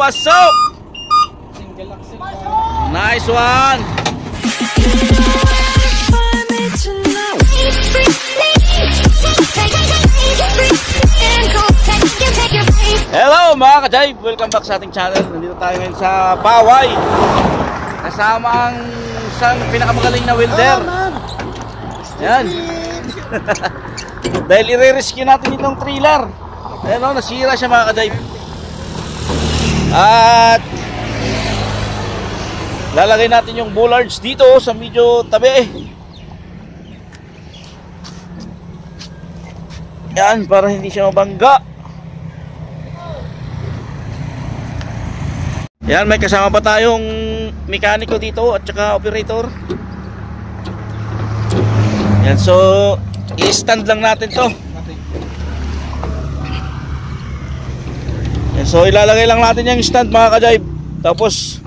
pasok! Nice one! Hello mga ka-jive! Welcome back sa ating channel. Nandito tayo ngayon sa Baway. Kasama ang isang pinakamagaling na welder. Yan. Dahil i-rescue natin itong trailer. Ayan o, nasira siya mga ka-jive. At lalagay natin yung bollards dito sa medyo tabi. Yan, para hindi siya mabangga. Yan, may kasama pa tayong mekaniko dito at saka operator. Yan, so i-stand lang natin to. Yan, so ilalagay lang natin yung stand mga ka-jive. Tapos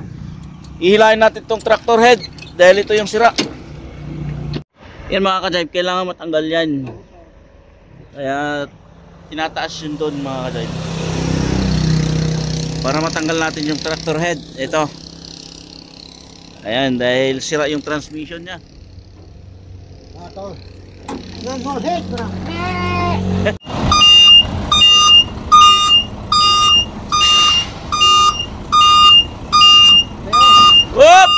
ihilahin natin tong tractor head dahil ito yung sira. Yan mga ka-jive, kailangan matanggal yan. Kaya tinataas yun doon mga ka-jive, para matanggal natin yung tractor head. Ito. Ayan, dahil sira yung transmission nya. Whoop!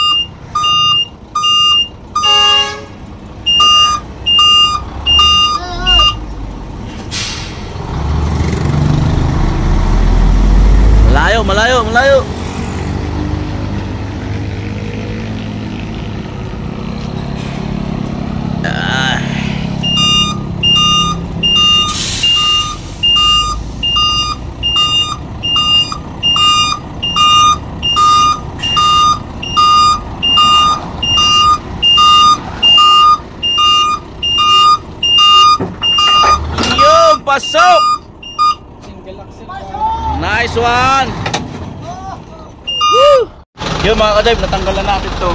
Malayo, malayo. Yung pasok. Nice one. Woo! Yung mga ka-jive, natanggal na natin to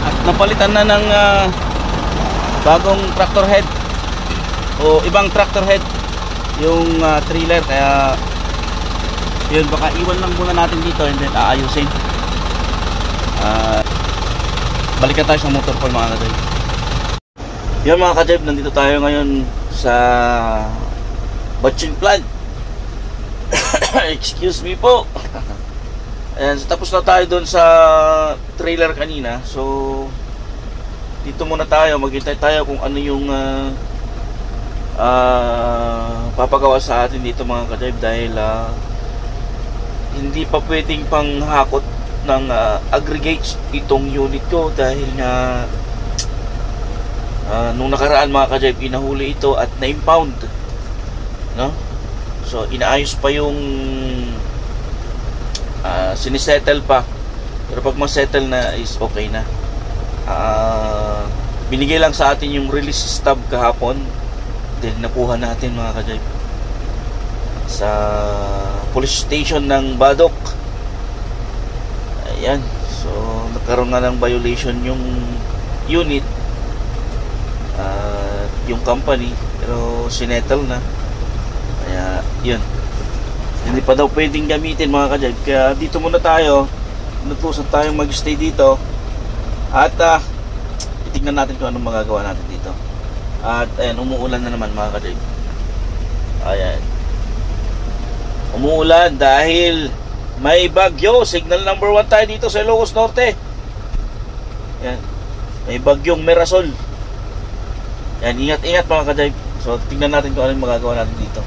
at napalitan na ng bagong tractor head o ibang tractor head yung trailer. Kaya yun, baka iwan lang muna natin dito and then aayusin. Balikan tayo sa motor pool mga ka-jive. Yung mga ka-jive, nandito tayo ngayon sa batching plant. Excuse me po. Ayan, so tapos na tayo doon sa trailer kanina. So dito muna tayo, maghintay tayo kung ano yung papagawa sa atin dito mga ka-jive. Dahil hindi pa pwedeng panghakot ng aggregates itong unit ko. Dahil nga nung nakaraan mga ka-jive, inahuli ito at na-impound, no? So inaayos pa yung sinisettle pa. Pero pag ma-settle na is okay na. Binigay lang sa atin yung release stub kahapon. Then nakuha natin mga ka-jive sa police station ng Badok. Ayan. So nagkaroon nga ng violation yung unit yung company. Pero sinettle na. Kaya yun, hindi pa daw pwedeng gamitin mga ka-jive. Kaya dito muna tayo. Natusan tayong mag-stay dito. At itignan natin kung anong magagawa natin dito. At ayan, umuulan na naman mga ka-jive. Ayan, umuulan dahil may bagyo. Signal number 1 tayo dito sa Ilocos Norte. Ayan, may bagyong Merasol. Ayan, ingat-ingat mga ka-jive. So tignan natin kung anong magagawa natin dito.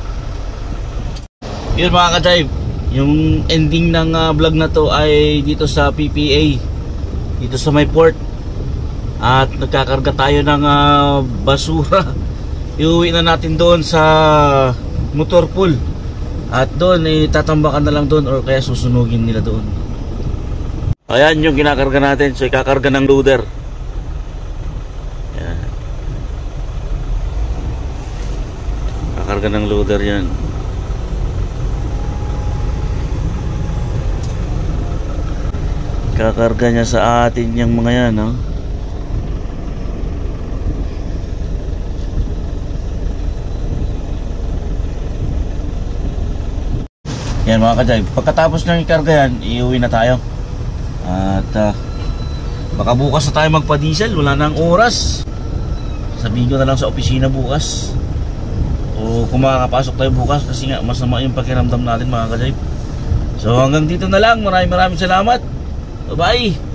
Yun mga ka-jive, yung ending ng vlog na to ay dito sa PPA, dito sa may port. At nagkakarga tayo ng basura. Iuwi na natin doon sa motor pool. At doon tatambakan na lang doon or kaya susunugin nila doon. Ayan yung kinakarga natin. So ikakarga ng loader. Ayan. Kakarga ng loader yan. Kakarga niya sa atin yung mga yan, no? Yan mga ka-jive, pagkatapos ng ikarga yan, iuwi na tayo. At baka bukas na tayo magpa-diesel, wala na ang oras. Sabihin ko na lang sa opisina bukas, o kung makakapasok tayo bukas, kasi nga masama yung pakiramdam natin mga ka-jive. So hanggang dito na lang, maraming salamat. Bye bye.